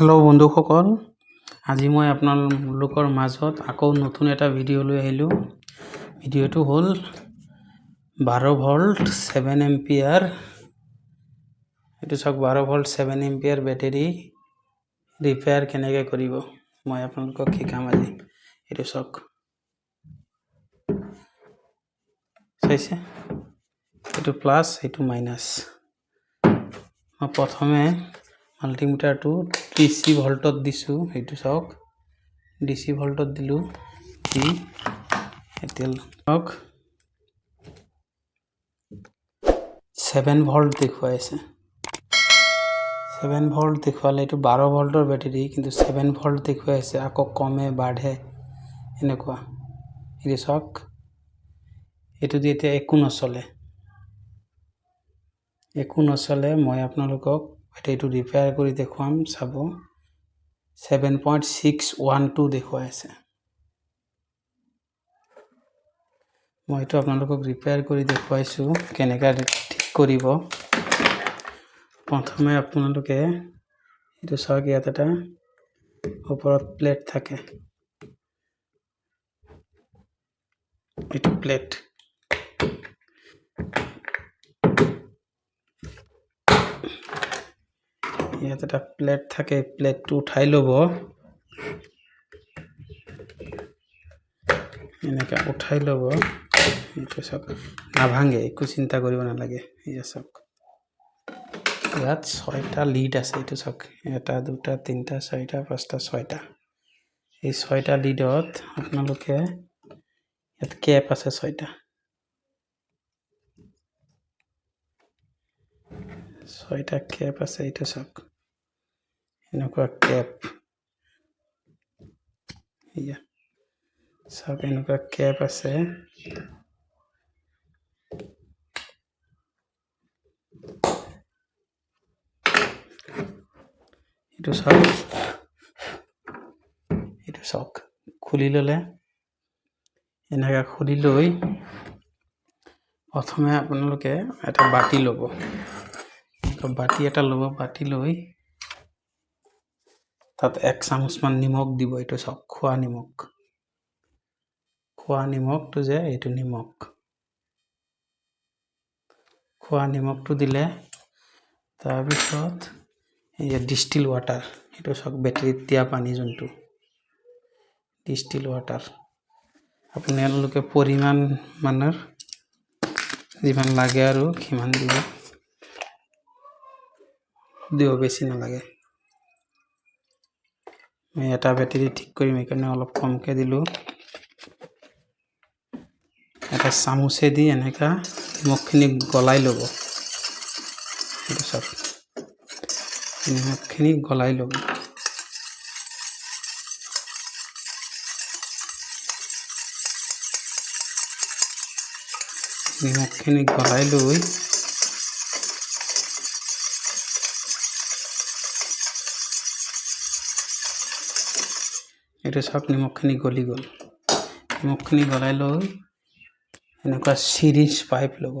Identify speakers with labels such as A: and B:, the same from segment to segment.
A: Hello' বন্ধুসকল, আজি মই আপোনালোকৰ মাজত আকৌ নতুন এটা ভিডিঅ' লৈ আহিলোঁ। ভিডিঅ'টো হ'ল 12 ভল্ট 7 এম্পিয়াৰ। এইটো চাওক, 12 ভল্ট 7 এম্পিয়াৰ বেটেৰী ৰিপেয়াৰ কেনেকৈ কৰিব মই আপোনালোকক শিকাম আজি। এইটো চাওক, চাইছে? এইটো প্লাছ, এইটো মাইনাছ। মই প্ৰথমে মাল্টিমিটাৰটো DC ভল্টত দিছোঁ। এইটো চাওক, DC ভল্টত দিলোঁ। এতিয়া চাওক 7 ভল্ট দেখুৱাইছে। 7 ভল্ট দেখুৱালে এইটো 12 ভল্টৰ বেটেৰী, কিন্তু 7 ভল্ট দেখুৱাইছে। আকৌ কমে বাঢ়ে এনেকুৱা। এইটো চাওক, এইটো দি এতিয়া একো নচলে। মই আপোনালোকক বেটেৰীটো ৰিপেয়াৰ কৰি দেখুৱাম, চাব। 7.612 দেখুৱাইছে। মই এইটো আপোনালোকক ৰিপেয়াৰ কৰি দেখুৱাইছোঁ কেনেকৈ ঠিক কৰিব। প্ৰথমে আপোনালোকে এইটো চাওক, ইয়াত এটা ওপৰত প্লেট থাকে। এইটো প্লেট, ইয়াত এটা প্লেট থাকে। প্লেটটো উঠাই ল'ব, এনেকৈ উঠাই ল'ব। এইটো চাওক, নাভাঙে, একো চিন্তা কৰিব নালাগে। এয়া চাওক, ইয়াত 6টা লিড আছে। এইটো চাওক, 1 2 3 4 5 6টা। এই 6টা লিডত আপোনালোকে ইয়াত কেপ আছে 6টা। 6টা কেপ আছে। এইটো চাওক, এনেকুৱা কেপ। এয়া চাওক, এনেকুৱা কেপ আছে। এইটো চাওক, খুলি ল'লে, এনেকৈ খুলি লৈ প্ৰথমে আপোনালোকে এটা বাতি ল'ব। বাতি এটা ল'ব। বাতি লৈ তাত 1 চামুচমান নিমখ দিব। এইটো চাওক, খোৱা নিমখটো যে, এইটো খোৱা নিমখটো দিলে, তাৰপিছত এই ডিষ্টিল ৱাটাৰ, এইটো চাওক, বেটেৰীত দিয়া পানী, যোনটো ডিষ্টিল ৱাটাৰ। আপোনালোকে পৰিমাণ মানৰ যিমান লাগে আৰু সিমান দিব, বেছি নালাগে। মই এটা বেটেৰী ঠিক কৰিম, সেইকাৰণে অলপ কমকৈ দিলোঁ। এটা চামুচেদি এনেকা নিমখখিনি গলাই ল'ব। এইটো চাওক, নিমখখিনি গলাই ল'ব। নিমখখিনি গলাই লৈ এইটো চাওক, নিমখখিনি গলি গ'ল। নিমখখিনি গলাই লৈ এনেকুৱা চিৰিঞ্জ পাইপ ল'ব।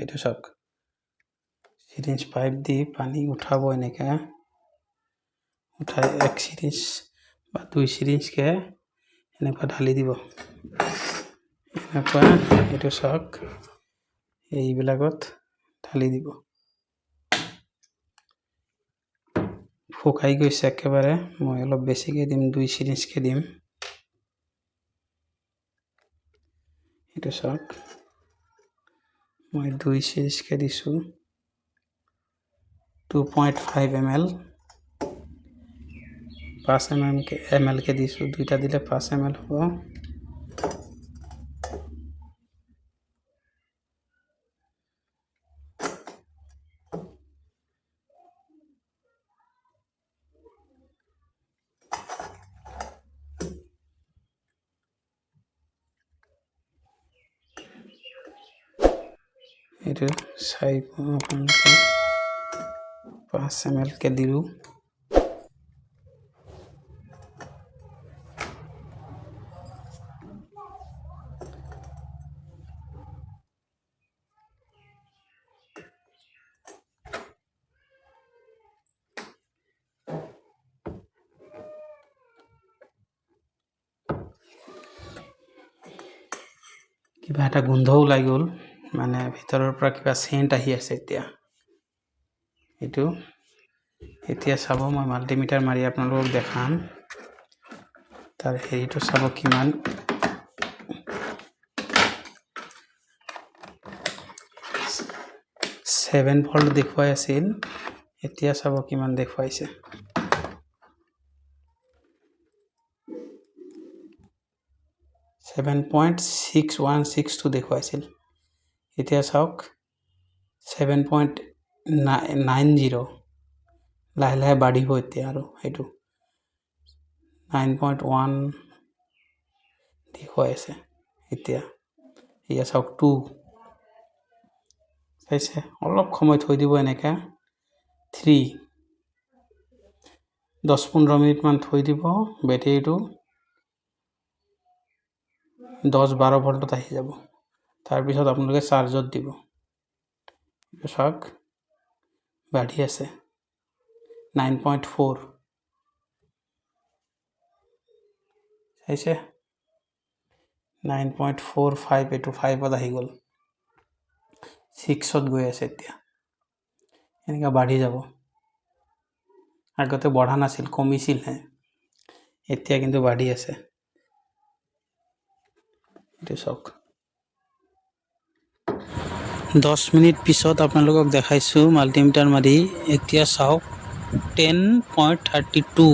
A: এইটো চাওক, চিৰিঞ্জ পাইপ দি পানী উঠাব। এনেকৈ উঠাই 1 চিৰিঞ্জ বা 2 চিৰিঞ্জকৈ এনেকুৱা ঢালি দিব। এনেকুৱা, এইটো চাওক, এইবিলাকত ঢালি দিব। শুকাই গৈছে একেবাৰে। মই অলপ বেছিকৈ দিম, 2 চিৰিঞ্জকৈ দিম। এইটো চাওক, মই 2 চিৰিঞ্জকৈ দিছোঁ। 2.5 ml, 5 ml কৈ দিছোঁ। 2টা দিলে 5 ml হ'ব। এইটো চাই আপোনালোকে 5 ml কৈ দিলোঁ। কিবা এটা গোন্ধ ওলাই গ'ল, মানে ভিতৰৰ পৰা কিবা চেণ্ট আহি আছে এতিয়া। এইটো এতিয়া চাব, মই মাল্টিমিটাৰ মাৰি আপোনালোকক দেখাম। তাৰ হেৰিটো চাব কিমান। ছেভেন ভল্ট দেখুৱাই আছিল, এতিয়া চাব কিমান দেখুৱাইছে। 7.6162 দেখুৱাইছিল, এতিয়া চাওক 7.90। লাহে লাহে বাঢ়িব এতিয়া, আৰু সেইটো 9.1 দেখুৱাই আছে এতিয়া। এয়া চাওক 2 চাইছে। অলপ সময় থৈ দিব এনেকৈ। 3 10-15 মিনিটমান থৈ দিব, বেটেৰীটো 10-12 ভল্টত আহি যাব। তাৰপিছত আপোনালোকে চাৰ্জত দিব। চাওক বাঢ়ি আছে 9.4 চাইছে। 9.45 এইটো 5ত আহি গ'ল, 6ত গৈ আছে এতিয়া। এনেকৈ বাঢ়ি যাব। আগতে বঢ়া নাছিল, কমিছিলহে, এতিয়া কিন্তু বাঢ়ি আছে। এইটো চাওক। 10 মিনিট পিছত আপোনালোকক দেখাইছোঁ মাল্টিমিটাৰ মাৰি। এতিয়া চাওক 10.32